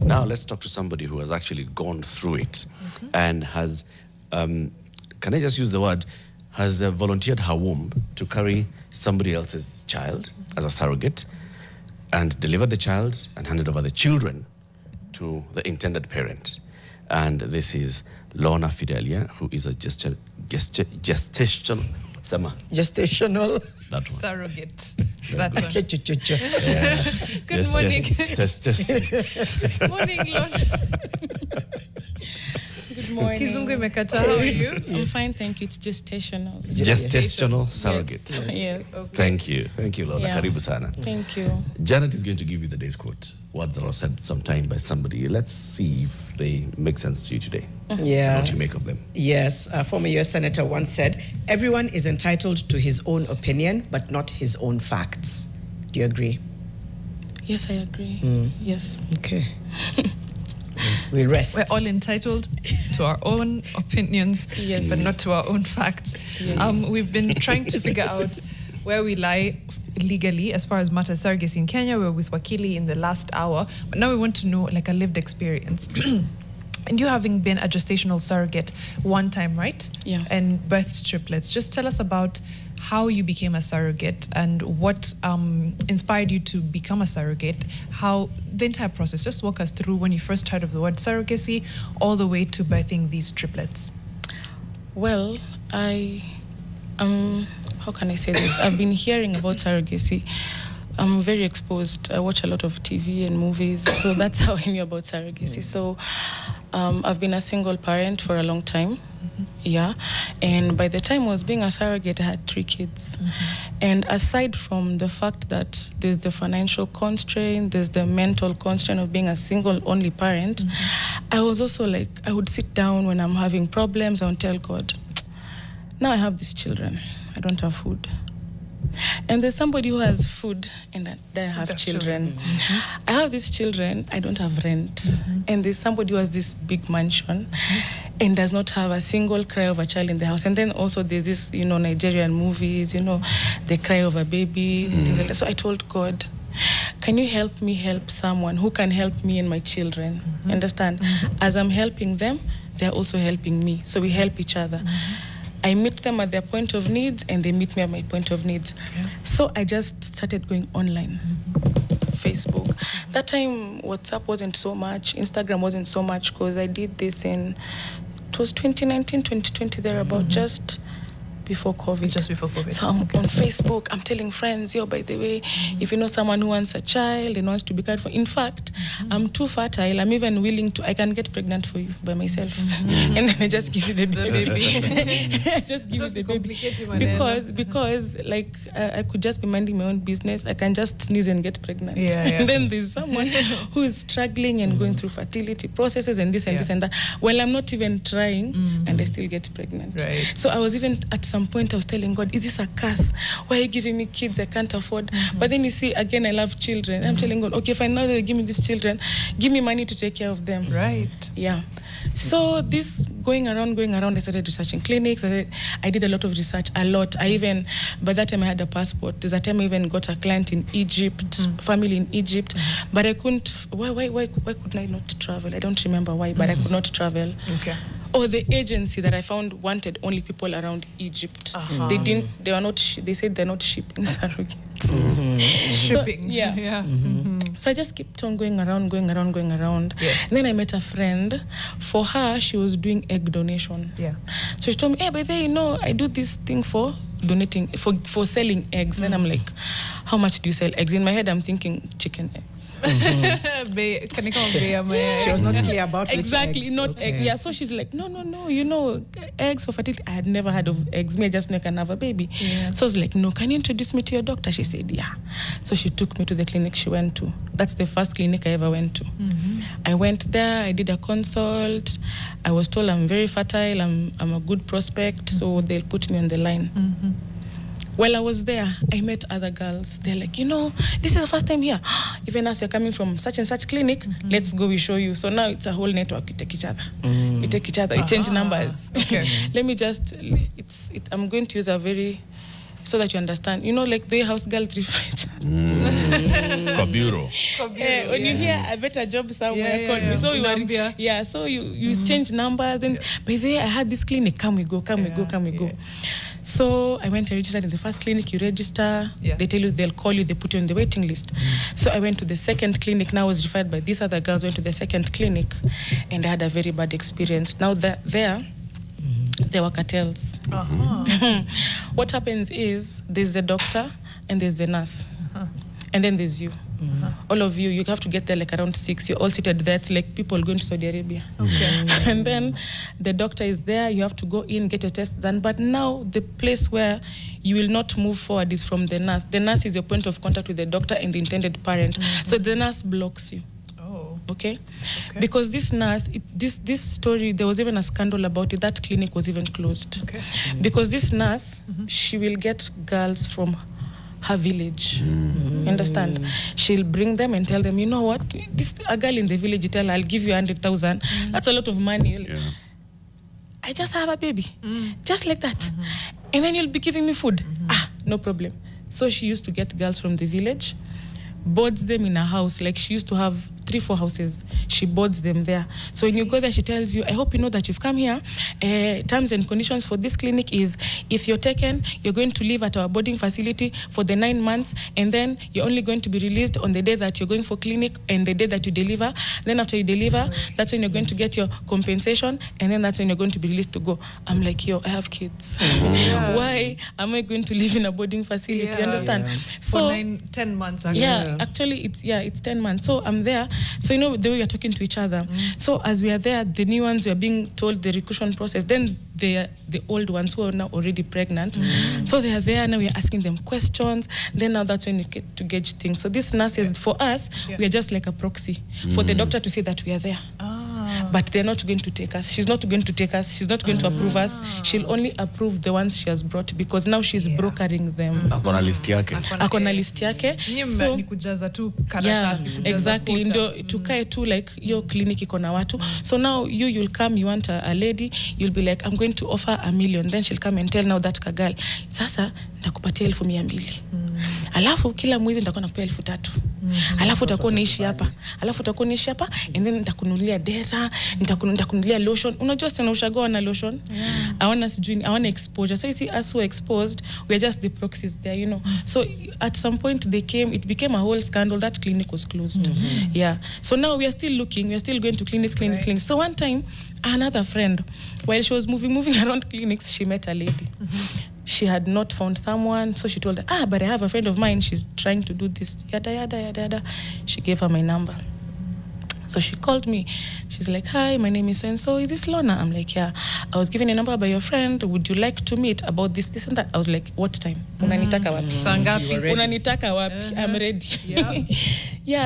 Now let's talk to somebody who has actually gone through it and has, can I just use the word, has volunteered her womb to carry somebody else's child as a surrogate and delivered the child and handed over the children to the intended parent. And this is Lorna Fidelia, who is a gestational, that one. Surrogate. That one. Good morning. Morning, Lorna. Good morning. Kizungu imekata, how are you? I'm fine, thank you. It's gestational. Gestational surrogate. Yes. Okay. Thank you. Thank you, Lorna. Yeah. Karibu sana. Thank you. Janet is going to give you the day's quote. Words that were said sometime by somebody. Let's see if they make sense to you today. Yeah. What you make of them. Yes. A former US Senator once said, everyone is entitled to his own opinion, but not his own facts. Do you agree? Yes, I agree. Yes. Okay. We'll rest. We're all entitled to our own opinions, Yes. but not to our own facts. Yes. We've been trying to figure out where we lie legally as far as matters surrogacy in Kenya. We were with Wakili in the last hour, but now we want to know like a lived experience. And you having been a gestational surrogate one time, right? Yeah. And birthed triplets. Just tell us about how you became a surrogate and what inspired you to become a surrogate, how the entire process. Just walk us through when you first heard of the word surrogacy all the way to birthing these triplets. Well, how can I say this? I've been hearing about surrogacy. I'm very exposed. I watch a lot of TV and movies, so that's how I knew about surrogacy. So I've been a single parent for a long time. Yeah. And by the time I was being a surrogate, I had 3 kids. And aside from the fact that there's the financial constraint, there's the mental constraint of being a single only parent, I was also like, I would sit down when I'm having problems, I would tell God, now I have these children, I don't have food. And there's somebody who has food and I have children. I have these children, I don't have rent. And there's somebody who has this big mansion and does not have a single cry of a child in the house. And then also there's this, Nigerian movies, they cry of a baby. Things like that. So I told God, can you help me help someone who can help me and my children? Understand? As I'm helping them, they're also helping me. So we help each other. I meet them at their point of needs and they meet me at my point of needs. Yeah. So I just started going online. Facebook. That time, WhatsApp wasn't so much, Instagram wasn't so much because I did this it was 2019, 2020, thereabout, just before COVID. Just before COVID. So I'm on Facebook, I'm telling friends, by the way, if you know someone who wants a child and wants to be cared for. In fact, I'm too fertile, I'm even willing to, I can get pregnant for you by myself. And then I just give you the baby. I just give you the baby. Because like, I could just be minding my own business. I can just sneeze and get pregnant. And then there's someone who is struggling and going through fertility processes and this and this and that. Well, I'm not even trying and I still get pregnant. Right. So I was even at some point I was telling God, is this a curse? Why are you giving me kids I can't afford? But then you see, again, I love children. I'm telling God, okay, fine, now that you give me these children, give me money to take care of them. Right. Yeah. So this going around, I started researching clinics. I did a lot of research, a lot. By that time I had a passport. There's a time I even got a client in Egypt, family in Egypt. But I couldn't, why couldn't I not travel? I don't remember why, but I could not travel. Okay. Or the agency that I found wanted only people around Egypt. They said they're not shipping surrogates. Shipping. So, So I just kept on going around. Yes. And then I met a friend. For her, she was doing egg donation. Yeah. So she told me, hey, but I do this thing for donating, for selling eggs. Then I'm like, how much do you sell eggs? In my head, I'm thinking chicken eggs. She was not clear about exactly, eggs. not egg. Yeah, so she's like, no, eggs for fertility. I had never heard of eggs. Me, I just make another baby. Yeah. So I was like, no, can you introduce me to your doctor? She said, yeah. So she took me to the clinic she went to. That's the first clinic I ever went to. I went there, I did a consult. I was told I'm very fertile, I'm a good prospect, so they'll put me on the line. While I was there, I met other girls. They're like, this is the first time here. Even as you're coming from such and such clinic, let's go, we show you. So now it's a whole network. We take each other. We change numbers. Okay. Let me just, I'm going to use a very so that you understand. You know, like the house girl refresh. Bureau. When you hear a better job somewhere, call me. So so you change numbers. And by the way, I had this clinic. Come we go. So I went and registered in the first clinic. You register. They tell you, they'll call you, they put you on the waiting list. So I went to the second clinic. Now I was referred by these other girls. Went to the second clinic, and I had a very bad experience. Now there were cartels. What happens is there's the doctor and there's the nurse, and then there's you. All of you have to get there like around 6. You're all seated there. It's like people going to Saudi Arabia. And then the doctor is there. You have to go in, get your test done. But now the place where you will not move forward is from the nurse. The nurse is your point of contact with the doctor and the intended parent. So the nurse blocks you. Okay? Because this nurse, this story, there was even a scandal about it. That clinic was even closed. Because this nurse, she will get girls from her village. You understand? She'll bring them and tell them, you know what? A girl in the village, you tell her, I'll give you 100,000. That's a lot of money. I just have a baby. Just like that. And then you'll be giving me food. No problem. So she used to get girls from the village, boards them in a house. Like she used to have 3-4 houses. She boards them there. So when you go there, she tells you, I hope you know that you've come here. Terms and conditions for this clinic is, if you're taken, you're going to live at our boarding facility for the 9 months, and then you're only going to be released on the day that you're going for clinic and the day that you deliver. Then after you deliver, that's when you're going to get your compensation, and then that's when you're going to be released to go. I'm like, I have kids. Why am I going to live in a boarding facility? You understand? So for 10 months actually. Actually it's 10 months. So I'm there. So the way we are talking to each other. So as we are there, the new ones were being told the recruitment process. Then the old ones who are now already pregnant. So they are there, now we are asking them questions. Then now that's when you get to gauge things. So this nurse is, for us, we are just like a proxy for the doctor to say that we are there. But they're not going to take us. She's not going to take us. She's not going to approve us. She'll only approve the ones she has brought, because now she's brokering them. Akona list yake. So, nikujaza tu karatasi. Exactly. Ndio tukae tu like your clinic iko na watu. So now you'll come, you want a lady, you'll be like, I'm going to offer 1 million. Then she'll come and tell now that kagal, sasa nitakupatia 200,000. Alafu kila mwezi nitakuwa nakupea 3,000. Alafu utakuwa unaishi hapa. And then nitakununulia dera, nitakununulia lotion. Unajua sana ushagoa na lotion. I want exposure. So you see, us who are exposed, we are just the proxies there, So at some point it became a whole scandal. That clinic was closed. So now we are still looking. We are still going to clinics. So one time, another friend, while she was moving around clinics, she met a lady. She had not found someone, so she told her, but I have a friend of mine, she's trying to do this, yada, yada, yada, yada. She gave her my number. So she called me. She's like, hi, my name is so-and-so. Is this Lorna? I'm like, yeah. I was given a number by your friend. Would you like to meet about this, and that? I was like, what time? Unanitaka wapi? I'm ready.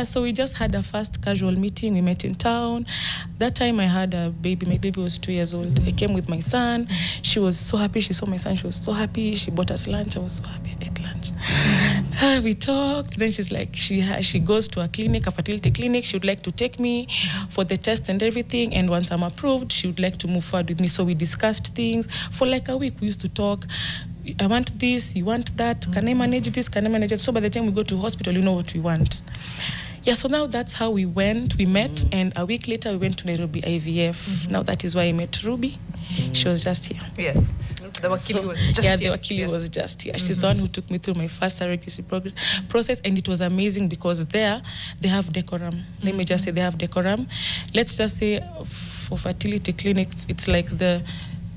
So we just had a first casual meeting. We met in town. That time I had a baby. My baby was 2 years old. I came with my son. She was so happy. She saw my son. She was so happy. She bought us lunch. I was so happy. I ate lunch. We talked. Then she's like, she goes to a clinic, a fertility clinic. She would like to take me for the test and everything, and once I'm approved, she would like to move forward with me. So we discussed things for like a week. We used to talk. I want this, you want that, can I manage this, can I manage it? So by the time we go to hospital, you know what we want. So now that's how we met, and a week later we went to Nairobi IVF. Now that is why I met Ruby. She was just here. Yes. The Wakili was just here. The Wakili was just here. She's the one who took me through my first surrogacy process, and it was amazing because there they have decorum. Let me just say they have decorum. Let's just say for fertility clinics, it's like the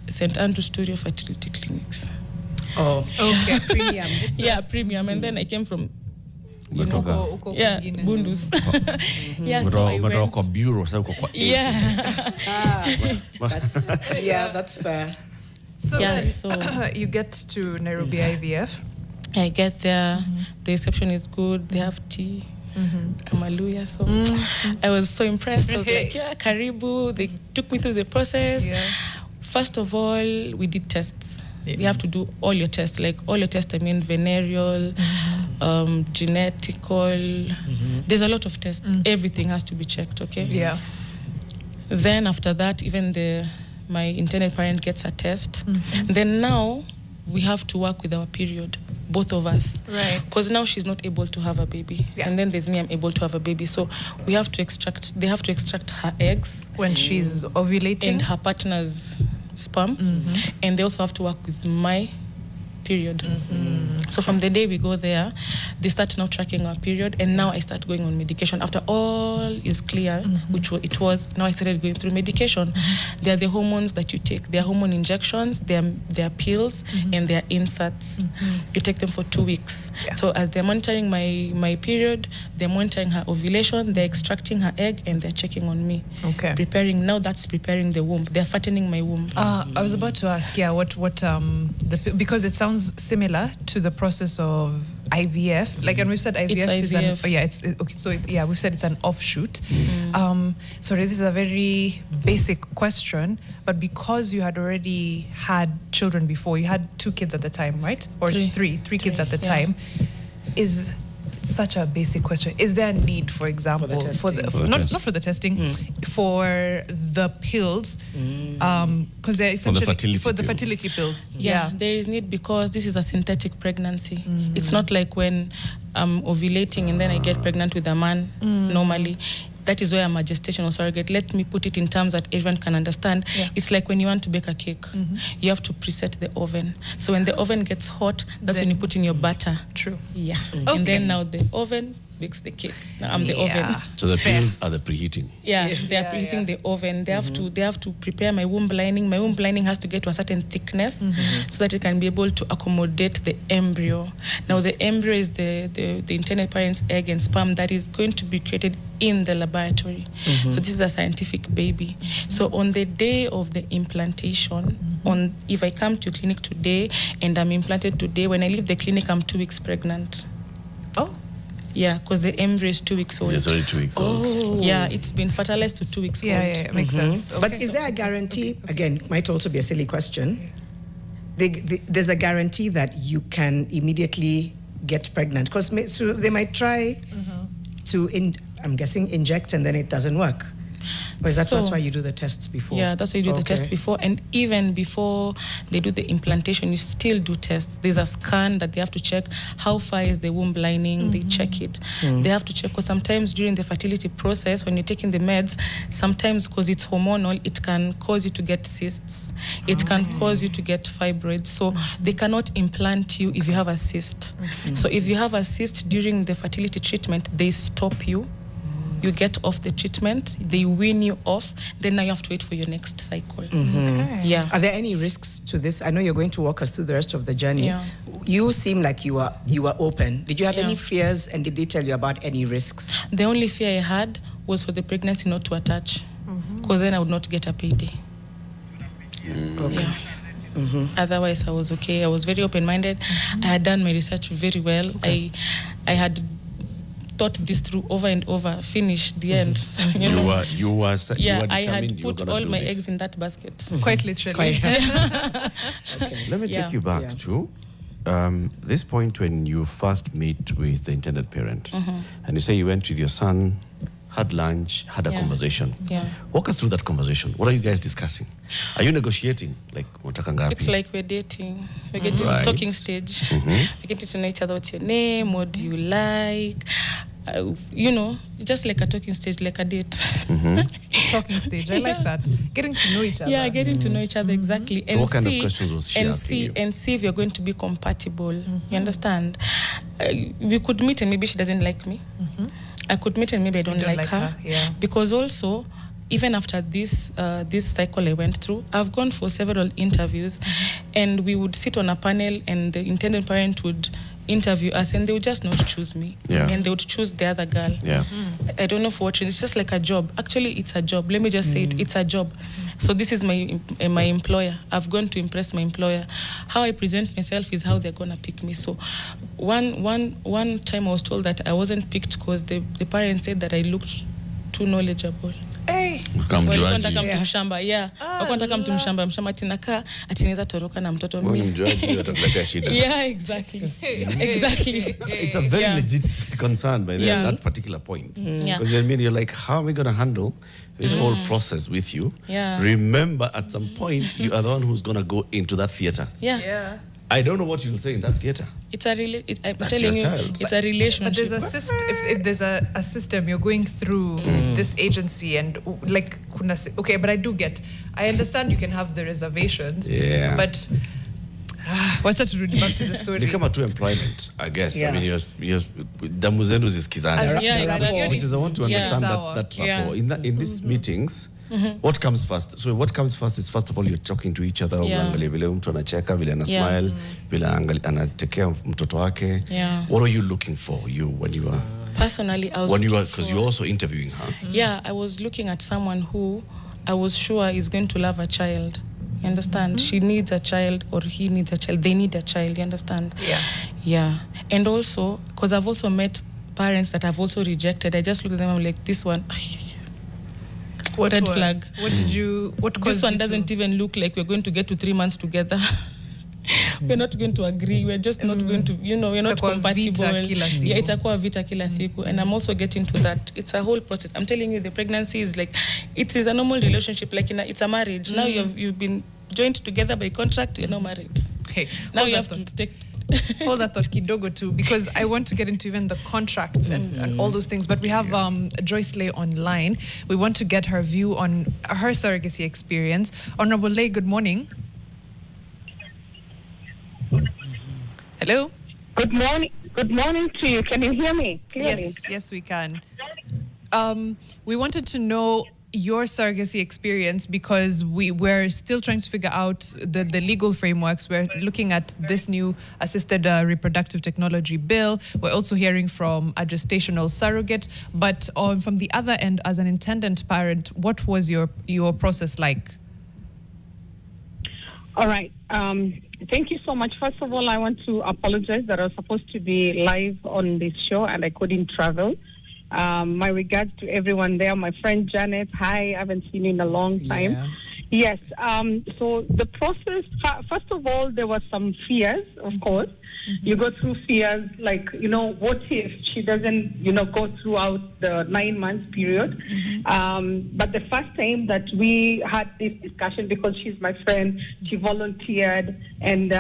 St. Andrew Studio fertility clinics. Oh, okay. Premium. Premium. And then I came from Bundus. So I went to bureau. That's fair. So you get to Nairobi IVF. I get there. The reception is good. They have tea. Hallelujah. So I was so impressed. I was like, karibu. They took me through the process. First of all, we did tests. You have to do all your tests, venereal, genetical. There's a lot of tests. Everything has to be checked, okay? Then after that, even my intended parent gets a test. Then now we have to work with our period. both of us. Right. Because now she's not able to have a baby. Yeah. And then there's me, I'm able to have a baby. So they have to extract her eggs. When she's ovulating. And her partner's sperm. And they also have to work with my period. So from the day we go there, they start now tracking our period, and now I start going on medication. After all is clear, which it was, now I started going through medication. They are the hormones that you take. They are hormone injections, they are pills, and they are inserts. You take them for 2 weeks. Yeah. So as they're monitoring my period, they're monitoring her ovulation, they're extracting her egg, and they're checking on me. Okay. Now that's preparing the womb. They're fattening my womb. I was about to ask, because it sounds similar to the process of IVF. Like, and we've said IVF is IVF. okay. So we've said it's an offshoot. Sorry, this is a very basic question, but because you had already had children before, you had 2 kids at the time, right? Or three kids at the time. Is such a basic question. Is there a need, for example, not for the testing, for the pills, because they're essentially for the fertility pills? Yeah, there is need because this is a synthetic pregnancy. It's not like when I'm ovulating and then I get pregnant with a man normally. That is why I'm a gestational surrogate. Let me put it in terms that everyone can understand. Yeah. It's like when you want to bake a cake, you have to preset the oven. So when the oven gets hot, that's when you put in your butter. True. Yeah. Okay. And then now the oven bakes the cake. Now I'm the oven. So the pills are the preheating. Yeah, they are preheating the oven. They have to prepare my womb lining. My womb lining has to get to a certain thickness so that it can be able to accommodate the embryo. Now the embryo is the intended parent's egg and sperm that is going to be created in the laboratory. So this is a scientific baby. So on the day of the implantation, if I come to clinic today and I'm implanted today, when I leave the clinic, I'm 2 weeks pregnant. Oh. Yeah, because the embryo is 2 weeks old. It's only 2 weeks old. Yeah, it's been fertilized to 2 weeks old. Yeah, makes sense. Okay. But is there a guarantee, again, might also be a silly question, there's a guarantee that you can immediately get pregnant? Because they might try to, I'm guessing, inject and then it doesn't work. Or is that's why you do the tests before? Yeah, that's why you do the test before. And even before they do the implantation, you still do tests. There's a scan that they have to check how far is the womb lining. They check it. They have to check, because sometimes during the fertility process, when you're taking the meds, sometimes because it's hormonal, it can cause you to get cysts. It can cause you to get fibroids. So they cannot implant you if you have a cyst. So if you have a cyst during the fertility treatment, they stop you. You get off the treatment, they wean you off, then now you have to wait for your next cycle. Okay. Yeah. Are there any risks to this? I know you're going to walk us through the rest of the journey. Yeah. You seem like you are open. Did you have any fears, and did they tell you about any risks? The only fear I had was for the pregnancy not to attach, because then I would not get a payday. Okay. Yeah. Otherwise, I was okay. I was very open-minded. I had done my research very well. Okay. I had thought this through over and over, finished the end. You were I had put all my eggs in that basket. Quite literally. Okay. Let me take you back to this point when you first meet with the intended parent. And you say you went with your son, had lunch, had a conversation. Yeah. Walk us through that conversation. What are you guys discussing? Are you negotiating? Like, it's like we're dating. We're getting talking stage. We're getting to know each other. What's your name? What do you like? Just like a talking stage, like a date. Talking stage. I like that. Getting to know each other. Yeah, getting to know each other, exactly. So what kind of questions was she asking you? And see if you're going to be compatible. You understand? We could meet and maybe she doesn't like me. I could meet and maybe I don't like her. Yeah. Because also, even after this cycle I went through, I've gone for several interviews, and we would sit on a panel, and the intended parent would interview us, and they would just not choose me, and they would choose the other girl. I don't know for what reason. It's just like a job. Actually, it's a job. Let me just say it's a job. So this is my employer. I've gone to impress my employer. How I present myself is how they're gonna pick me. So one time I was told that I wasn't picked because the parents said that I looked too knowledgeable. Hey. Wakwantaka mtumshamba, wakwantaka mtumshamba atinaka atinaweza toroka na mtoto mimi. Yeah, exactly. Exactly. It's a very legit concern by that particular point. Because you're like, how am I going to handle this whole process with you? Yeah. Remember, at some point, you are the one who's going to go into that theater. Yeah. I don't know what you'll say in that theater. It's a I'm That's telling your you, child. it's a relationship. But there's a system. If there's a system, you're going through this agency and like okay, but I understand you can have the reservations. Yeah. But what's that to read back to the story? Ni kama tu employment, I guess. Yeah. I mean, you're damu zenu zisikizane. Yeah, exactly. Which is I want to understand that rapport. In these meetings, what comes first? So what comes first is, first of all, you're talking to each other. Unaangalia vile mtu anacheka, vile ana smile, vile anatekea mtoto wake. What are you looking for, when you are? Personally, I was because you're also interviewing her. Yeah, I was looking at someone who I was sure is going to love a child. You understand? She needs a child, or he needs a child. They need a child. You understand? Yeah. And also, because I've also met parents that I've also rejected. I just look at them, I'm like, this one, red flag. This one doesn't even look like we're going to get to 3 months together. We're not going to agree. We're just not going to, we're not compatible. Yeah, itakuwa vita kila siku. And I'm also getting to that. It's a whole process. I'm telling you, the pregnancy is like, it is a normal relationship. Like it's a marriage. Now you've been joined together by contract. You're not married. Hey, now you have to take. Hold that thought, kidogo too, because I want to get into even the contracts and all those things. But we have Joyce Lay online. We want to get her view on her surrogacy experience. Honorable Lay, good morning. Hello. Good morning. Good morning to you. Can you hear me clearly? Yes, we can. We wanted to know your surrogacy experience, because we're still trying to figure out the legal frameworks. We're looking at this new assisted reproductive technology bill. We're also hearing from a gestational surrogate. But from the other end, as an intended parent, what was your process like? All right. Thank you so much. First of all, I want to apologize that I was supposed to be live on this show and I couldn't travel. My regards to everyone there. My friend Janet, hi, I haven't seen you in a long time. Yes, so the process, first of all, there were some fears, of course. You go through fears like, what if she doesn't, go throughout the 9 months period. But the first time that we had this discussion, because she's my friend, she volunteered, and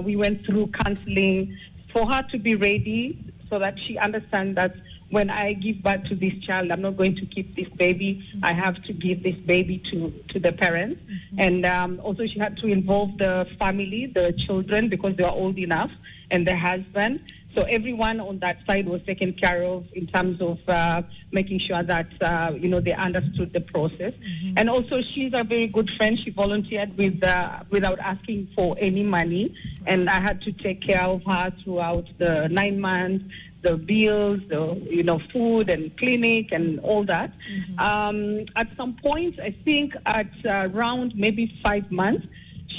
we went through counseling for her to be ready so that she understands that when I give birth to this child, I'm not going to keep this baby. I have to give this baby to the parents. And also she had to involve the family, the children, because they were old enough, and the husband. So everyone on that side was taken care of in terms of making sure that, they understood the process. And also she's a very good friend. She volunteered without asking for any money. And I had to take care of her throughout the 9 months, the bills, the food and clinic and all that. At some point, I think at around maybe 5 months,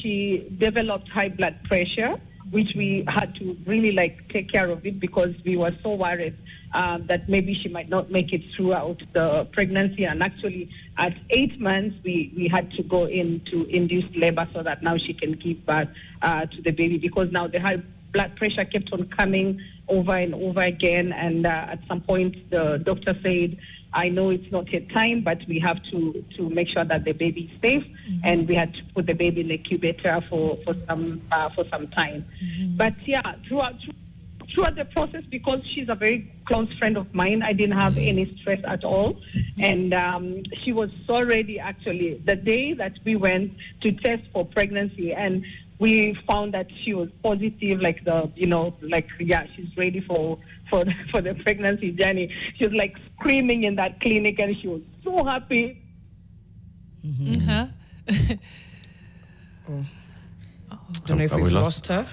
she developed high blood pressure, which we had to really take care of it, because we were so worried that maybe she might not make it throughout the pregnancy. And actually at 8 months, we had to go into induced labor so that now she can give birth to the baby, because now the high blood pressure kept on coming over and over again. And at some point, the doctor said, I know it's not yet time, but we have to make sure that the baby is safe. And we had to put the baby in the incubator for some time. But yeah, throughout the process, because she's a very close friend of mine, I didn't have any stress at all. And she was so ready, actually, the day that we went to test for pregnancy, and we found that she was positive, she's ready for the pregnancy journey. She was screaming in that clinic, and she was so happy. Don't know if we've lost her.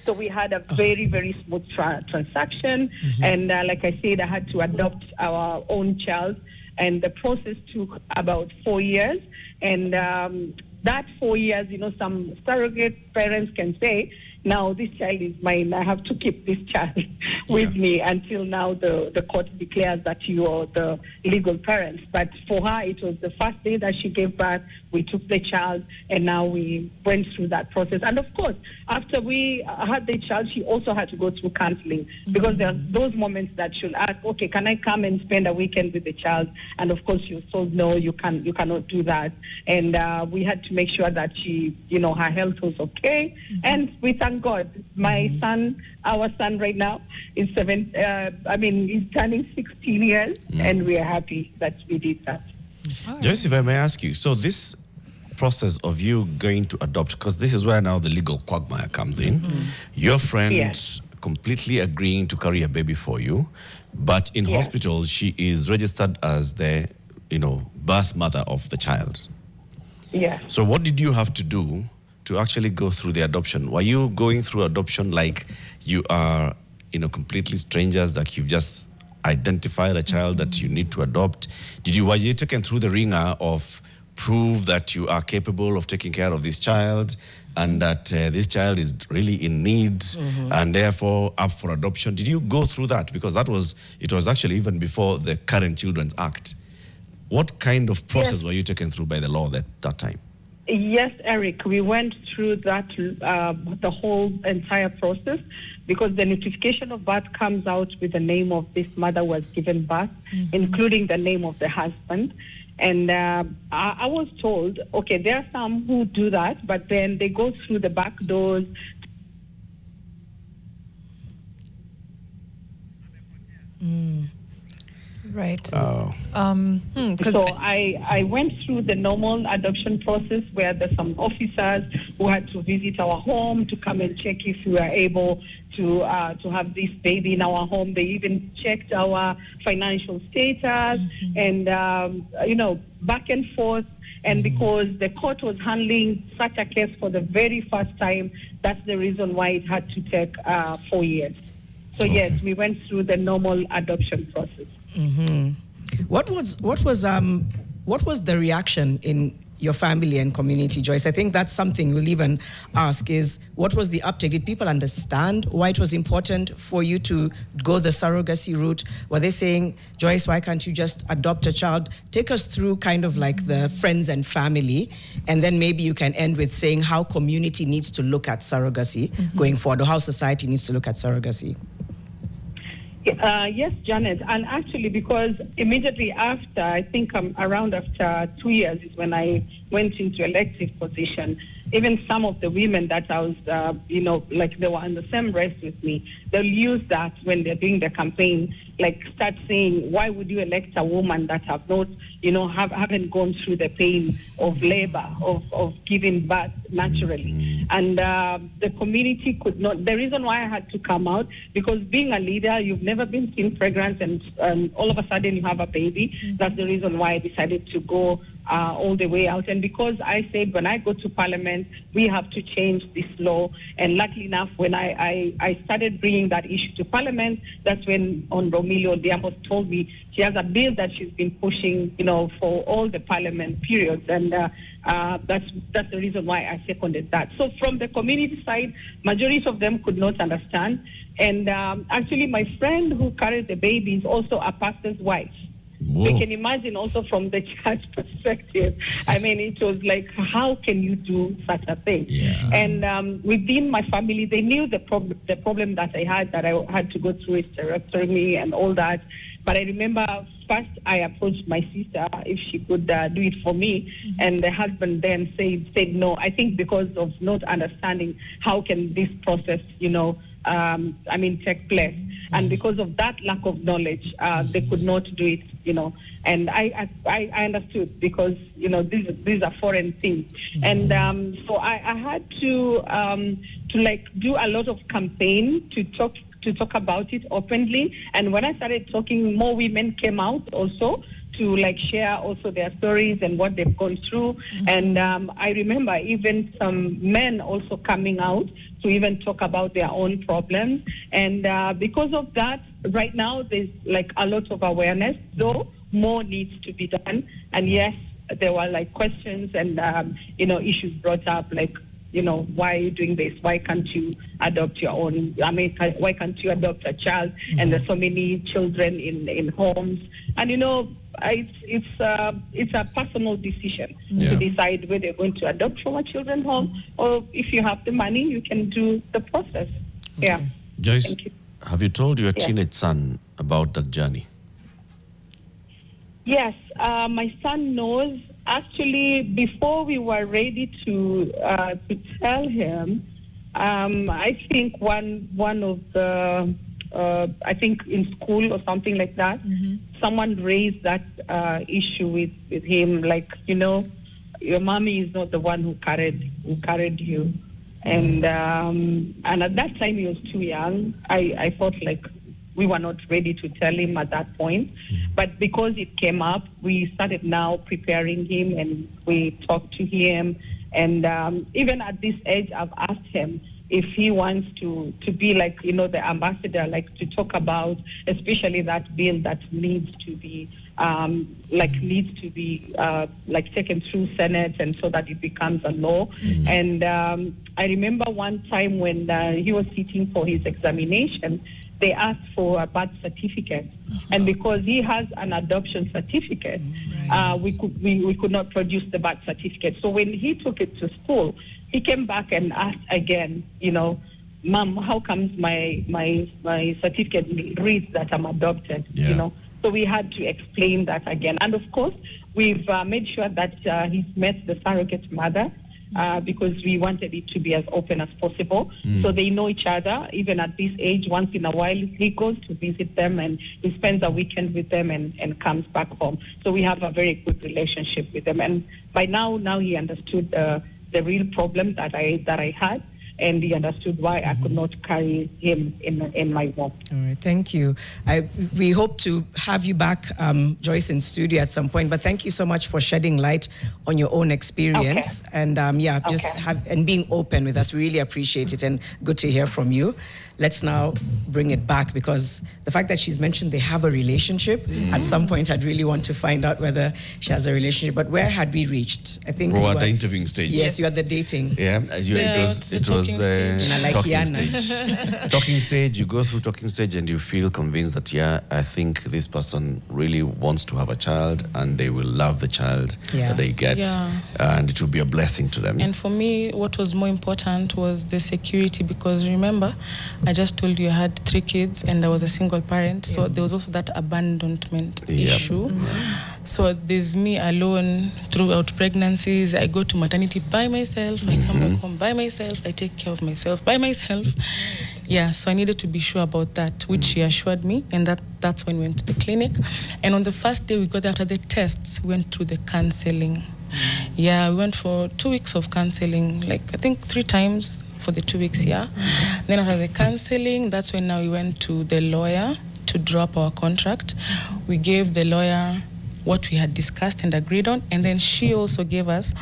So we had a very, very smooth transaction. And like I said, I had to adopt our own child. And the process took about 4 years. And that 4 years, some surrogate parents can say now this child is mine. I have to keep this child with me until now the court declares that you are the legal parents. But for her, it was the first day that she gave birth. We took the child, and now we went through that process. And of course, after we had the child, she also had to go through counseling, because there are those moments that she'll ask, okay, can I come and spend a weekend with the child? And of course, she was told, no, you cannot do that. And we had to make sure that she, her health was okay. And we thank God. My son, our son right now, is he's turning 16 years, and we are happy that we did that. Joyce, if I may ask you, so this process of you going to adopt, because this is where now the legal quagmire comes in, your friend completely agreeing to carry a baby for you, but in hospital she is registered as the birth mother of the child. Yeah. So what did you have to do to actually go through the adoption? Were you going through adoption like you are completely strangers, like you've just identified a child that you need to adopt? Were you taken through the ringer of prove that you are capable of taking care of this child, and that this child is really in need and therefore up for adoption? Did you go through that? Because it was actually even before the current Children's Act. What kind of process were you taken through by the law that time? Yes, Eric, we went through that, the whole entire process, because the notification of birth comes out with the name of this mother who has given birth, including the name of the husband. And I was told, okay, there are some who do that, but then they go through the back doors. Right. Oh. So I went through the normal adoption process, where there's some officers who had to visit our home to come and check if we are able to have this baby in our home. They even checked our financial status and back and forth. And because the court was handling such a case for the very first time, that's the reason why it had to take 4 years. So yes, we went through the normal adoption process. What was the reaction in your family and community, Joyce? I think that's something we'll even ask, is what was the uptake? Did people understand why it was important for you to go the surrogacy route? Were they saying, Joyce, why can't you just adopt a child? Take us through kind of like the friends and family, and then maybe you can end with saying how community needs to look at surrogacy going forward, or how society needs to look at surrogacy. Yes, Janet, and actually, because immediately after, I think around after 2 years is when I went into elective position. Even some of the women that I was, like they were in the same race with me, they'll use that when they're doing the campaign, like start saying, why would you elect a woman that have not, haven't gone through the pain of labor, of giving birth naturally. And the community could not. The reason why I had to come out, because being a leader, you've never been seen pregnant, and all of a sudden you have a baby. That's the reason why I decided to go all the way out. And because I said, when I go to Parliament, we have to change this law. And luckily enough, when I started bringing that issue to Parliament, that's when Romilio Diamos told me she has a bill that she's been pushing, for all the Parliament periods. And that's the reason why I seconded that. So from the community side, majority of them could not understand. And actually, my friend who carried the baby is also a pastor's wife. Whoa. We can imagine also from the church perspective. I mean, it was like, how can you do such a thing? Yeah. And within my family, they knew the problem that I had to go through hysterectomy and all that. But I remember first I approached my sister if she could do it for me, and the husband then said no. I think because of not understanding how can this process, take place. And because of that lack of knowledge, they could not do it, And I understood, because, these are foreign things. And so I had to do a lot of campaign to talk about it openly. And when I started talking, more women came out also to share also their stories and what they've gone through. And I remember even some men also coming out to even talk about their own problems. And because of that, right now there's a lot of awareness, though more needs to be done. And yes, there were questions and issues brought up, why are you doing this? Why can't you adopt your own? I mean, why can't you adopt a child? And there's so many children in homes. And, it's a personal decision to decide whether you're going to adopt from a children's home, or if you have the money, you can do the process. Yeah. Joyce, Thank you. have you told your teenage son about that journey? Yes, my son knows. Actually, before we were ready to tell him, I think one of the I think in school or something like that, someone raised that issue with him, like, your mommy is not the one who carried you, and at that time he was too young. I thought like we were not ready to tell him at that point, but because it came up, we started now preparing him, and we talked to him, and even at this age, I've asked him if he wants to be like, the ambassador, like to talk about, especially that bill that needs to be taken through Senate, and so that it becomes a law. And I remember one time when he was sitting for his examination, they asked for a birth certificate, and because he has an adoption certificate, we could not produce the birth certificate. So when he took it to school, he came back and asked again, Mom, how comes my certificate reads that I'm adopted? So we had to explain that again, and of course we've made sure that he's met the surrogate mother. Because we wanted it to be as open as possible. So they know each other, even at this age. Once in a while, he goes to visit them, and he spends a weekend with them and comes back home. So we have a very good relationship with them. And by now he understood the real problem that I had, and he understood why I could not carry him in my womb. All right, thank you. We hope to have you back, Joyce, in studio at some point. But thank you so much for shedding light on your own experience, and and being open with us. We really appreciate it, and good to hear from you. Let's now bring it back, because the fact that she's mentioned they have a relationship, at some point I'd really want to find out whether she has a relationship. But where had we reached? I think we were at the interviewing stage. Yes, you had the dating. Yeah, it was talking stage. Talking stage. You go through talking stage, and you feel convinced that I think this person really wants to have a child, and they will love the child that they get, and it will be a blessing to them. And for me, what was more important was the security, because remember, I just told you I had 3 kids and I was a single parent, so there was also that abandonment issue. So there's me alone throughout pregnancies. I go to maternity by myself, I come back home by myself, I take care of myself by myself. So I needed to be sure about that, which she assured me, and that's when we went to the clinic. And on the first day we got after the tests, we went through the counselling. We went for 2 weeks of counselling, like I think 3 times for the 2 weeks. Then after the counselling, that's when now we went to the lawyer to drop our contract. We gave the lawyer what we had discussed and agreed on, and then she also gave us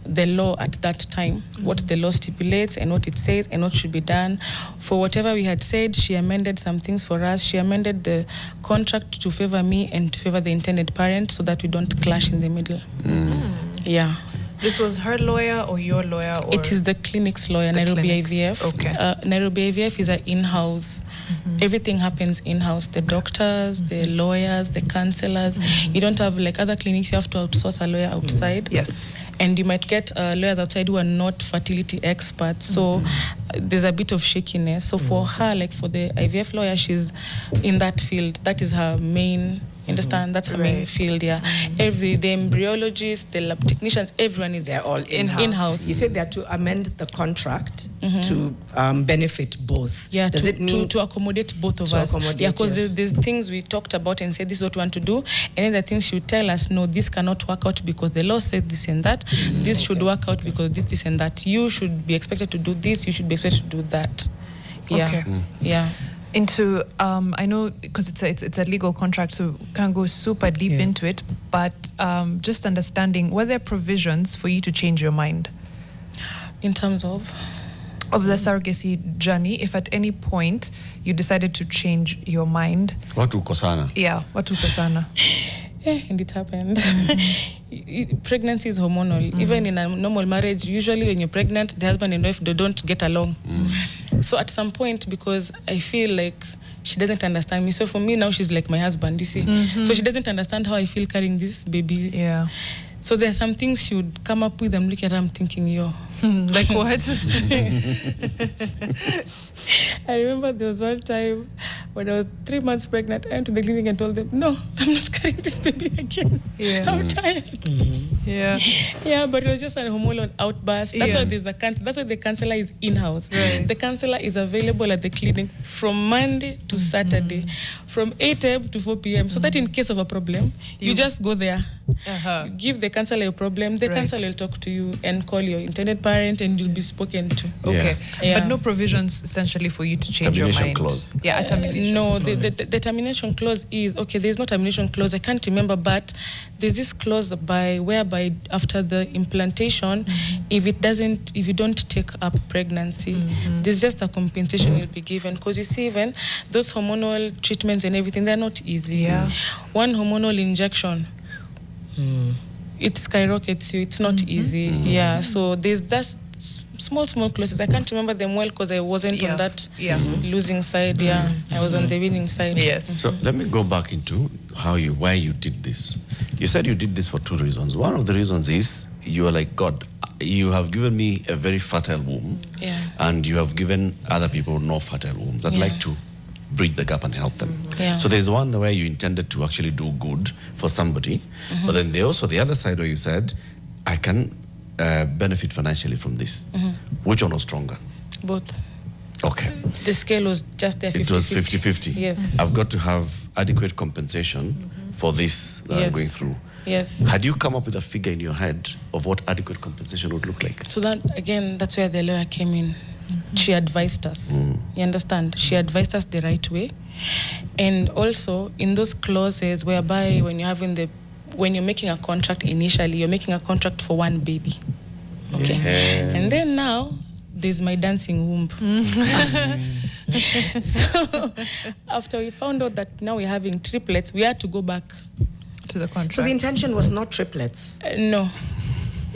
the law at that time, what the law stipulates and what it says and what should be done. For whatever we had said, she amended some things for us. She amended the contract to favor me and to favor the intended parent, so that we don't clash in the middle. This was her lawyer or your lawyer? Or it is the clinic's lawyer, Nairobi IVF. Okay. Nairobi IVF is an in-house. Everything happens in-house. The doctors, the lawyers, the counselors. You don't have like other clinics. You have to outsource a lawyer outside. Yes. And you might get lawyers outside who are not fertility experts. So there's a bit of shakiness. So for her, like for the IVF lawyer, she's in that field. That is her main. Understand? That's her main field. The embryologists, the lab technicians, everyone is they're all in-house. You said they are to amend the contract to benefit both. Does it mean to accommodate both of us? Because there's things we talked about and said this is what we want to do, and then the things she would tell us, no, this cannot work out because the law said this and that. This should work out because this and that. You should be expected to do this. You should be expected to do that. Into I know because it's a legal contract, so can't go super deep into it, but just understanding, were there provisions for you to change your mind in terms of the surrogacy journey? If at any point you decided to change your mind, watu kosana. and it happened. Pregnancy is hormonal. Even in a normal marriage, usually when you're pregnant, the husband and wife, they don't get along. So at some point, because I feel like she doesn't understand me. So for me now, she's like my husband, you see. So she doesn't understand how I feel carrying this baby. Yeah. So there are some things she would come up with. I'm looking at her, I'm thinking, yo. Like what? I remember there was one time when I was 3 months pregnant, I went to the clinic and told them, no, I'm not carrying this baby again. Yeah. I'm tired. Yeah. Yeah, but it was just a hormonal outburst. That's why there's that's why the counselor is in-house. Right. The counselor is available at the clinic from Monday to Saturday, from 8 a.m. to 4 p.m. So that in case of a problem, you just go there. Give the counselor your problem. The counselor will talk to you and call your intended parent, and you'll be spoken to. Okay. Yeah. But no provisions essentially for you to change your mind. Termination clause. Yeah, a termination no, clause. the termination clause is, okay, there's no termination clause. I can't remember, but there's this clause whereby after the implantation, if you don't take up pregnancy, there's just a compensation you'll be given. Because you see, even those hormonal treatments and everything, they're not easy. Yeah. One hormonal injection, it skyrockets you. It's not easy. Yeah. So there's just small clauses. I can't remember them well because I wasn't on that losing side. Yeah, I was on the winning side. Yes. So let me go back into why you did this. You said you did this for 2 reasons. One of the reasons is you are like, God, you have given me a very fertile womb, and you have given other people no fertile wombs. I'd like to bridge the gap and help them. Yeah. So there's one where you intended to actually do good for somebody, but then there's also the other side where you said, I can benefit financially from this. Which one was stronger? Both. Okay. The scale was just there 50-50. It was 50-50. Yes. I've got to have adequate compensation for this that I'm going through. Yes. Had you come up with a figure in your head of what adequate compensation would look like? So that's where the lawyer came in. She advised us. You understand? She advised us the right way. And also in those clauses whereby when you're making a contract initially, you're making a contract for one baby. Okay. Yeah. And then now there's my dancing womb. So after we found out that now we're having triplets, we had to go back To the contract. So the intention was not triplets. No.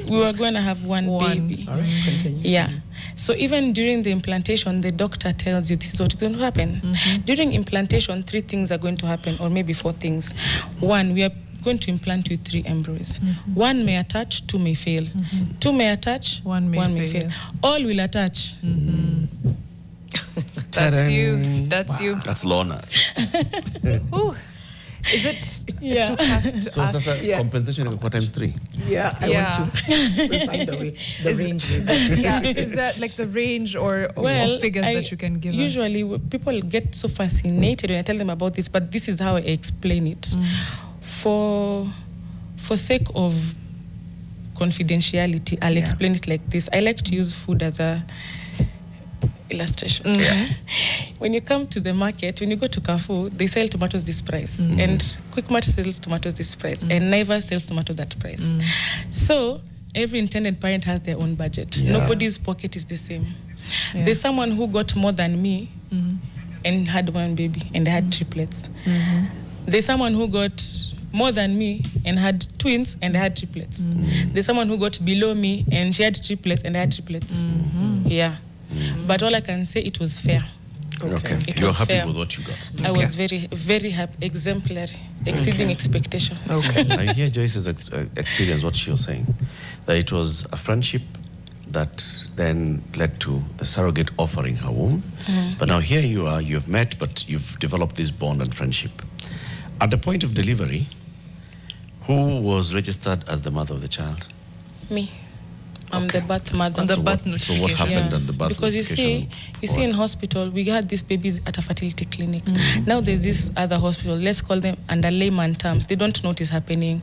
We were going to have one baby. All right, continue. Yeah. So even during the implantation, the doctor tells you this is what's going to happen. During implantation, 3 things are going to happen, or maybe 4 things. 1, we are going to implant with 3 embryos. 1 may attach, 2 may fail. 2 may attach, 1 may fail. All will attach. That's you. That's you. That's Lorna. Ooh. Is it too fast to So ask? sasa compensation iko times 3. Yeah, I want to. We'll find a way. The range. Is that like the range or figures that you can give usually people get so fascinated when I tell them about this, but this is how I explain it. For sake of confidentiality, I'll explain it like this. I like to use food as a illustration. When you come to the market, when you go to Carrefour, they sell tomatoes this price, and Quickmart sells tomatoes this price, and Naivas sells tomatoes that price. So every intended parent has their own budget. Nobody's pocket is the same. There's someone who got more than me and had 1 baby, and they had triplets. There's someone who got more than me and had twins and they had triplets. There's someone who got below me and she had triplets and I had triplets. Yeah. But all I can say, it was fair. Okay. You're happy fair. with what you got? I was very, very happy, exemplary, exceeding expectation. Okay. I hear Joyce's experience, what she was saying, that it was a friendship that then led to the surrogate offering her womb. But now here you are, you've met, but you've developed this bond and friendship. At the point of delivery, who was registered as the mother of the child? Me. I'm the birth mother. On the birth So what happened on the birth because you see in hospital, we had these babies at a fertility clinic. Now there's this other hospital, let's call them under layman terms. They don't know what is happening.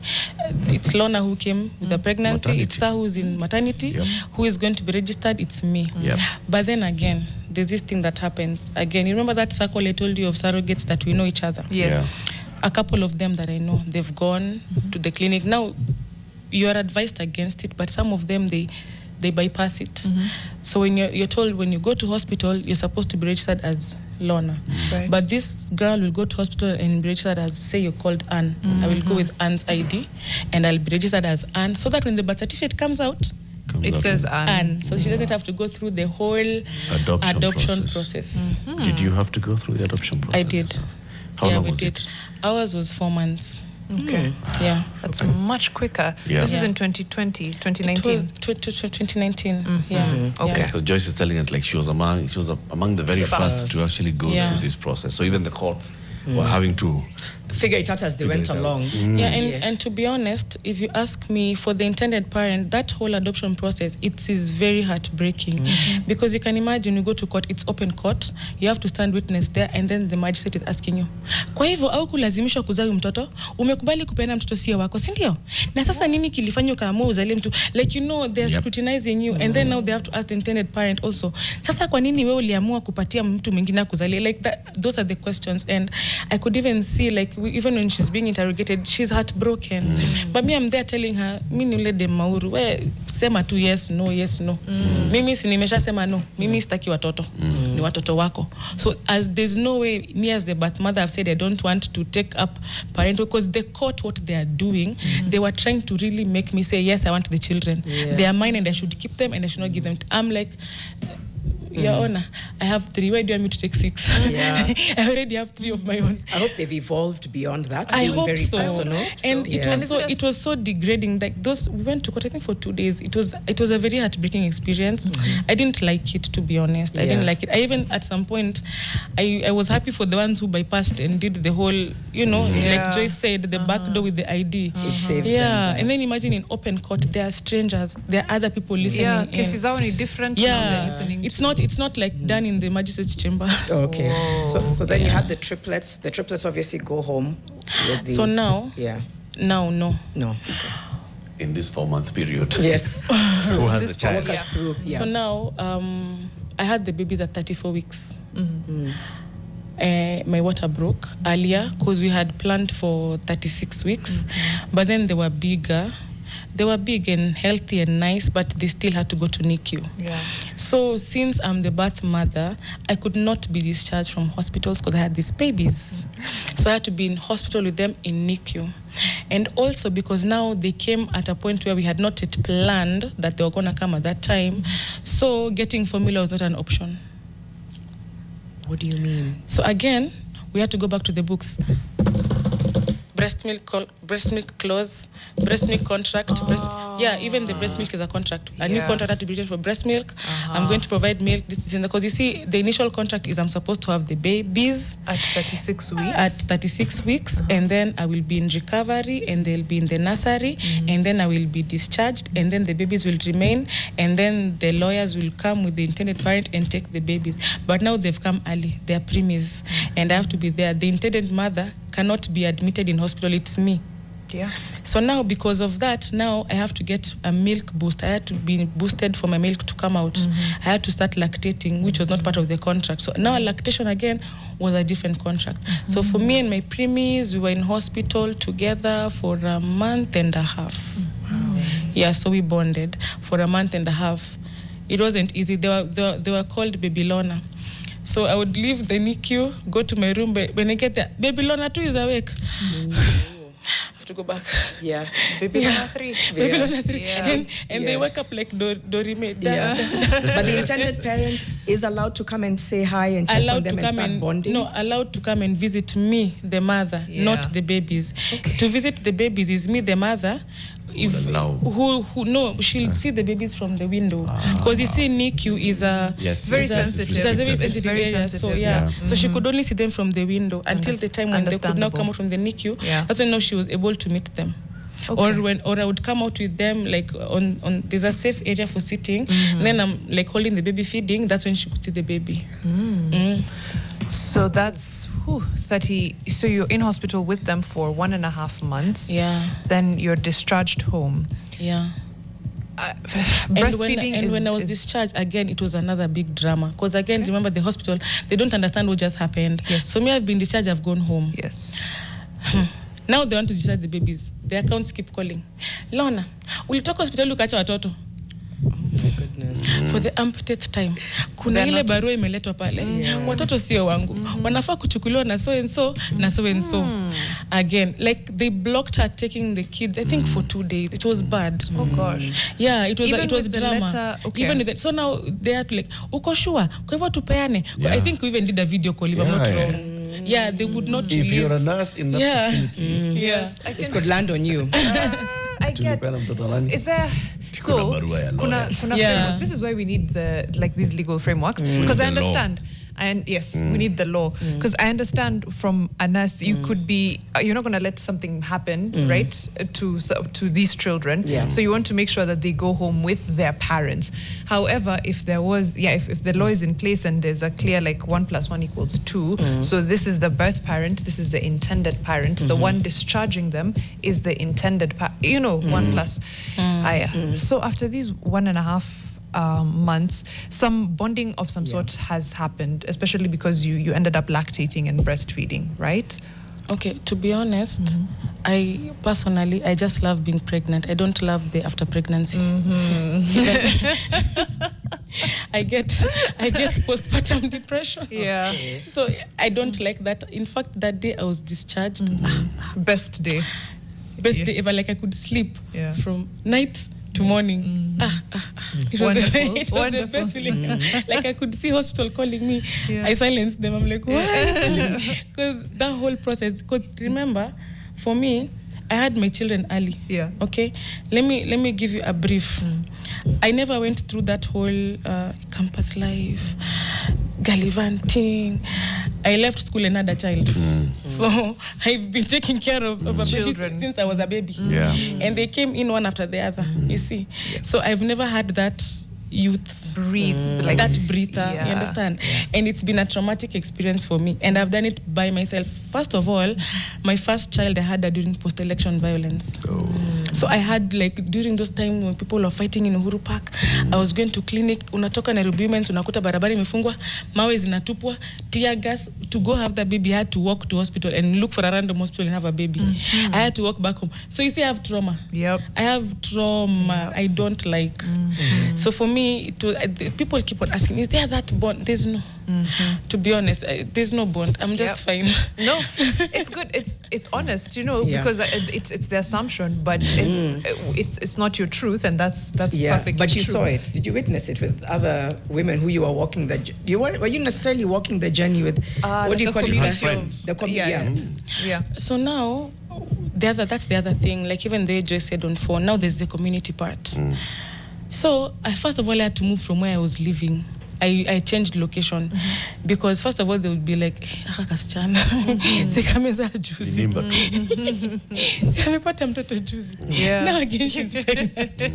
It's Lorna who came with the pregnancy. Maternity. It's her who's in maternity, who is going to be registered. It's me. But then again, there's this thing that happens. Again, you remember that circle I told you of surrogates that we know each other? Yes. A couple of them that I know, they've gone to the clinic. Now, you are advised against it, but some of them, they bypass it. So when you're told when you go to hospital, you're supposed to be registered as Lorna. Right. But this girl will go to hospital and be registered as, say you're called Anne. I will go with Anne's ID and I'll be registered as Anne, so that when the birth certificate comes out, It says Anne. so she doesn't have to go through the whole adoption process. Did you have to go through the adoption process? I did. How long we was did. it? Ours was 4 months. Okay. Yeah. That's much quicker. Yeah. This is Yeah. in 2020, It 2019. was 2019. Yeah. Okay. Because Joyce is telling us like she was among the very first to actually go through this process. So even the courts were having to Figure it out as they went along. Yeah, and to be honest, if you ask me, for the intended parent, that whole adoption process, it is very heartbreaking. Because you can imagine, you go to court, it's open court, you have to stand witness there, and then the magistrate is asking you, kwa hivyo au kulazimishwa kuzaa huyu mtoto, umekubali kupeana mtoto sio wako, si ndio? Na sasa nini kilifanya ukaamua uzalie mtu? Like, you know, they're scrutinizing you, and then now they have to ask the intended parent also, sasa kwa nini wewe uliamua kupatia mtu mwingine akuzalie? Like that, those are the questions. And I could even see, like, even when she's being interrogated, she's heartbroken. But me, I'm there telling her, mimi nile de mauru, we sema tu yes, no, yes, no. Mimi si nimesha sema no, mimi sitaki watoto, ni watoto wako. So as there's no way, me as the birth mother, I've said I don't want to take up parental, because the court, what they are doing, they were trying to really make me say, yes, I want the children. They are mine and I should keep them and I should not give them. I'm like, Your Honor, I have 3. Why do you want me to take 6? Yeah. I already have 3 of my own. I hope they've evolved beyond that. I being hope very so. personal. And it was so degrading. Like we went to court, I think, for 2 days. It was a very heartbreaking experience. I didn't like it, to be honest. I didn't like it. I even at some point, I was happy for the ones who bypassed and did the whole, you know, like Joyce said, the back door with the ID. It saves them. Yeah, and then imagine in open court, there are strangers, there are other people listening. Yeah, cases are only different. Yeah, Listening it's not like done in the magistrate's chamber. Okay. So then you had the triplets. The triplets obviously go home. With the, So now, no. No. in this 4-month period. Yes. Who has the Walk child? us through. Yeah. So now, I had the babies at 34 weeks. My water broke earlier because we had planned for 36 weeks, but then they were bigger. They were big and healthy and nice, but they still had to go to NICU. Yeah. So since I'm the birth mother, I could not be discharged from hospitals because I had these babies. So I had to be in hospital with them in NICU. And also because now they came at a point where we had not yet planned that they were going to come at that time. So getting formula was not an option. What do you mean? So again, we had to go back to the books. Breast milk clause, breast milk contract. Even the breast milk is a contract. A new contract had to be written for breast milk. I'm going to provide milk. This is in the, because you see, the initial contract is I'm supposed to have the babies At 36 weeks. at 36 weeks, and then I will be in recovery, and they'll be in the nursery, and then I will be discharged, and then the babies will remain, and then the lawyers will come with the intended parent and take the babies. But now they've come early. They're preemies, and I have to be there. The intended mother cannot be admitted in hospital. It's me. Yeah. So now, because of that, now I have to get a milk boost. I had to be boosted for my milk to come out. I had to start lactating, which was not part of the contract. So now lactation again was a different contract. So for me and my preemies, we were in hospital together for a month and a half. Yeah, so we bonded for a month and a half. It wasn't easy. They were called Baby Lorna. So I would leave the NICU, go to my room. But when I get there, Baby Lorna 2 is awake. I have to go back. Yeah. Baby number 3. Baby Lorna 3. Yeah. And they wake up like Dorime. Yeah. But the intended parent is allowed to come and say hi and check on them and start bonding? No, allowed to come and visit me, the mother, not the babies. Okay. To visit the babies is me, the mother. She'll see the babies from the window, because you see NICU is a Very sensitive. It's a very It's sensitive very area. sensitive, So so she could only see them from the window until the time when they could now come out from the NICU. That's when now she was able to meet them. Okay. Or I would come out with them like on there's a safe area for sitting, and then I'm like holding the baby feeding. That's when she could see the baby. So that's 30. So you're in hospital with them for 1.5 months. Yeah. Then you're discharged home. Yeah. Breastfeeding and when I was discharged, again, it was another big drama. Because again, remember the hospital, they don't understand what just happened. Yes. So me, I've been discharged, I've gone home. Yes. Now they want to discharge the babies. The accounts keep calling. Lorna, ulitoka hospitali ukacha watoto. Oh my goodness. for the umpteenth time. Kuna ile barua imeletwa pale. Watoto sio wangu. Wanafaa kuchukuliwa na so and so na so and so. Again, like they blocked her taking the kids, I think for 2 days. It was bad. Oh gosh. Yeah, it Even was with the drama. letter, okay. Even with that. So now they had to like, uko sure? Kwa hivyo tupeane. I think we even did a video call if I'm not wrong. Yeah, they would not release. If you're a nurse in that facility. Yes. It could land on you. I get. Is there framework. This is why we need these legal frameworks, because I understand. And yes, we need the law, because I understand from a nurse, you could be, you're not going to let something happen, right, to these children. Yeah. So you want to make sure that they go home with their parents. However, if there was, if the law is in place and there's a clear 1 + 1 = 2, so this is the birth parent, this is the intended parent, the one discharging them is the intended 1+. So after these 1.5 months, some bonding of some sort has happened, especially because you ended up lactating and breastfeeding, right? Okay, to be honest, I personally, I just love being pregnant. I don't love the after pregnancy. I get postpartum depression. Yeah. So I don't like that. In fact, that day I was discharged. Best day ever. Like I could sleep from night to morning. It was the best feeling. Like I could see hospital calling me. I silenced them. I'm like, why? Because that whole process. Because remember, for me, I had my children early. Yeah. Okay. Let me give you a brief. I never went through that whole campus life, gallivanting. I left school and had a child. So I've been taking care of a baby since I was a baby. Yeah. And they came in one after the other, you see. Yeah. So I've never had that youth breathe, like that breather, you understand? And it's been a traumatic experience for me. And I've done it by myself. First of all, my first child I had during post-election violence. So I had during those times when people were fighting in Uhuru Park, I was going to clinic, unatoka Nairobi Women's, unakuta barabara imefungwa, mawe zinatupwa, tear gas. To go have the baby, I had to walk to hospital and look for a random hospital and have a baby. I had to walk back home. So you see, I have trauma. Yep. I have trauma. I don't like. So for me, people keep on asking, is there that bond? There's no. To be honest, there's no bond. I'm just fine. No, it's good. It's honest, because it's the assumption, but it's not your truth, and that's perfectly But you true. saw it. Did you witness it with other women who you were walking were you necessarily walking the journey with? What do you call it? Friends. Yeah. So now, that's the other thing. Like even the Joy said on phone. Now there's the community part. So first of all, I had to move from where I was living. I changed location because first of all they would be like, kasichana sikameza juzi, amepata mtoto juzi. Now again she's pregnant.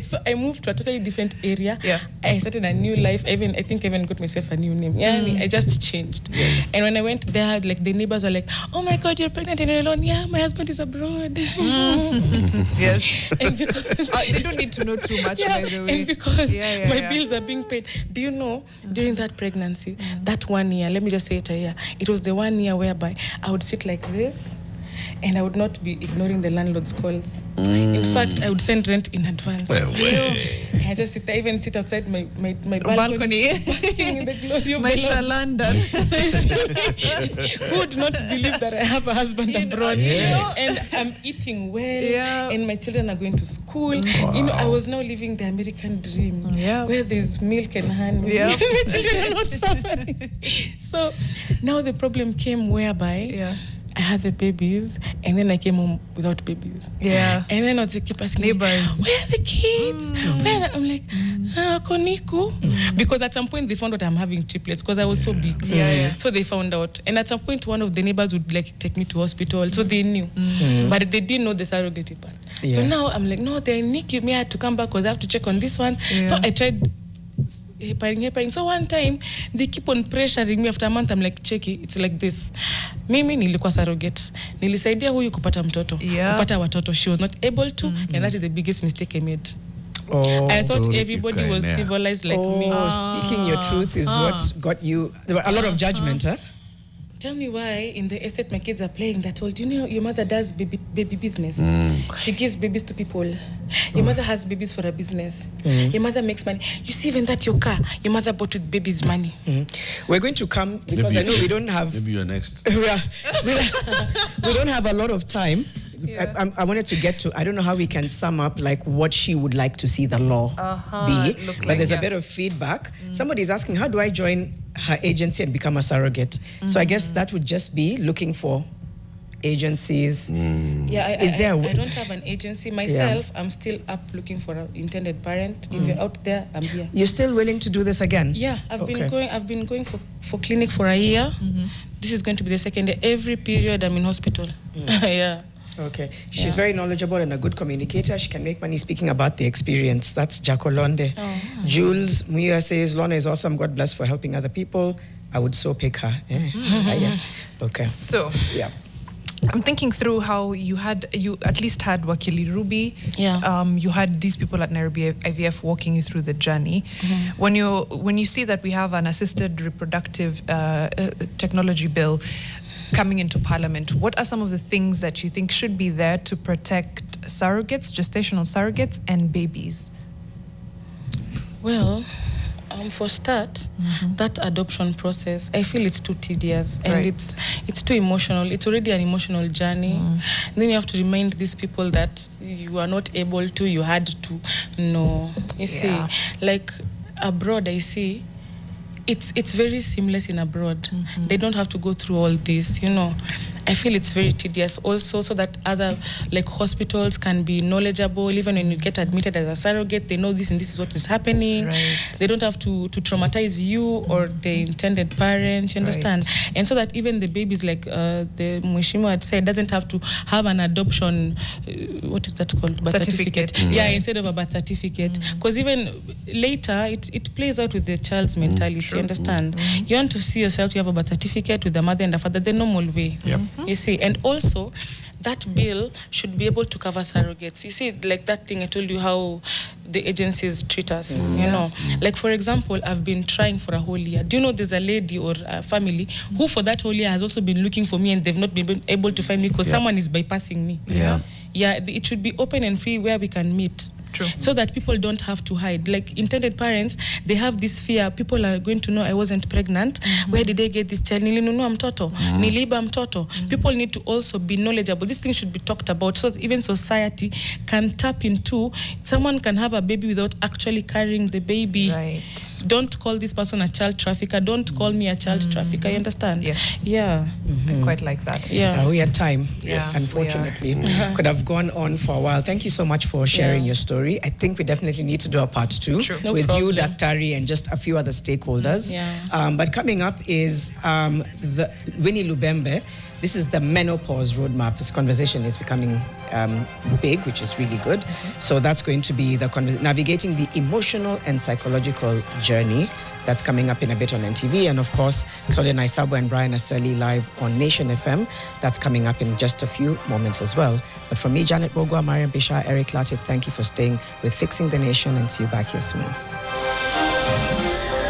So I moved to a totally different area. I started a new life. I think I even got myself a new name. I just changed. And when I went there, the neighbors were like, oh my God, you're pregnant and you're alone. Yeah, my husband is abroad. Yes. And because they don't need to know too much, by the way. And because my bills are being paid. Do you know, during that pregnancy, that 1 year, let me just say it a year, it was the 1 year whereby I would sit like this and I would not be ignoring the landlord's calls. In fact, I would send rent in advance. I just sit there, even sit outside my balcony, basking in the glory of the Lord. London. So who would not believe that I have a husband abroad and I'm eating well and my children are going to school. Wow. I was now living the American dream where there's milk and honey. My children are not suffering. So now the problem came whereby I had the babies, and then I came home without babies. And then I'd keep asking neighbors, where are the kids? Where are I'm like, Koniku. Because at some point they found out I'm having triplets because I was so big. So they found out. And at some point one of the neighbors would take me to hospital. So they knew. But they didn't know the surrogate part. So now I'm like, no, they NICU me. I had to come back because I have to check on this one. So I tried heparing. So one time they keep on pressuring me. After a month I'm like, Cheki, it's like this. Mimi nilikuwa surrogate. Nilisaidia huyu kupata mtoto. Kupata watoto. She was not able to, and that is the biggest mistake I made. I thought everybody was civilized like me. Speaking your truth is what got you a lot of judgment, huh? Tell me why in the estate my kids are playing that old. Do you know your mother does baby business? She gives babies to people. Your mother has babies for a business. Your mother makes money. You see, even that your car, your mother bought with babies' money. We're going to come, because Maybe- I know we don't have... Maybe you're next. we don't have a lot of time. I wanted to get to, I don't know how we can sum up like what she would like to see the law be, look but like, there's a yeah. bit of feedback. Somebody's asking, how do I join her agency and become a surrogate? So I guess that would just be looking for agencies. Yeah, Is there a I don't have an agency myself. I'm still up looking for an intended parent. If you're out there, I'm here. You're still willing to do this again? Yeah, I've Okay. been going for clinic for a year. This is going to be the second year. Every period I'm in hospital. Yeah. Okay. She's very knowledgeable and a good communicator. She can make money speaking about the experience. That's Jacolonde. Jules Muya says, Lorna is awesome. God bless for helping other people. I would so pick her. Yeah. Okay. So, Yeah. I'm thinking through how you at least had Wakili Ruby. Yeah. You had these people at Nairobi IVF walking you through the journey. When you see that we have an assisted reproductive technology bill coming into Parliament, what are some of the things that you think should be there to protect surrogates, gestational surrogates, and babies? Well, for start, that adoption process, I feel it's too tedious and Right. it's too emotional. It's already an emotional journey. And then you have to remind these people that you are not able to, you had to. No, you see, like abroad, I see. It's very seamless in abroad. They don't have to go through all this, you know. I feel it's very tedious also, so that other like hospitals can be knowledgeable. Even when you get admitted as a surrogate, they know this and this is what is happening. Right. They don't have to traumatize you or the intended parent, you understand? And so that even the babies, like the Mweshimo had said, doesn't have to have an adoption, what is that called? Birth Certificate. Yeah, instead of a birth certificate. Because even later, it plays out with the child's mentality, you understand? You want to see yourself, you have a birth certificate with a mother and a father, the normal way. You see, and also that bill should be able to cover surrogates. You see, like that thing I told you, how the agencies treat us, you know. Like, for example, I've been trying for a whole year. Do you know there's a lady or a family who for that whole year has also been looking for me, and they've not been able to find me because someone is bypassing me. Yeah, it should be open and free where we can meet. True. So that people don't have to hide. Like intended parents, they have this fear. People are going to know I wasn't pregnant. Where did they get this child? Nilinunua mtoto. Niliba mtoto. People need to also be knowledgeable. This thing should be talked about so that even society can tap into. Someone can have a baby without actually carrying the baby. Right. Don't call this person a child trafficker. Don't call me a child trafficker. You understand? Yes. Yeah. I quite like that. Yeah. We had time. Yes. Unfortunately. Could have gone on for a while. Thank you so much for sharing your story. I think we definitely need to do a part 2 No with problem. you, Daktari, and just a few other stakeholders. But coming up is the Winnie Lubembe. This is the menopause roadmap. This conversation is becoming big, which is really good. So that's going to be the navigating the emotional and psychological journey. That's coming up in a bit on NTV. And of course, Claudia Naisabo and Brian Aseli live on Nation FM. That's coming up in just a few moments as well. But from me, Janet Bogwa, Mariam Bishar, Eric Latif, thank you for staying with Fixing the Nation, and see you back here soon.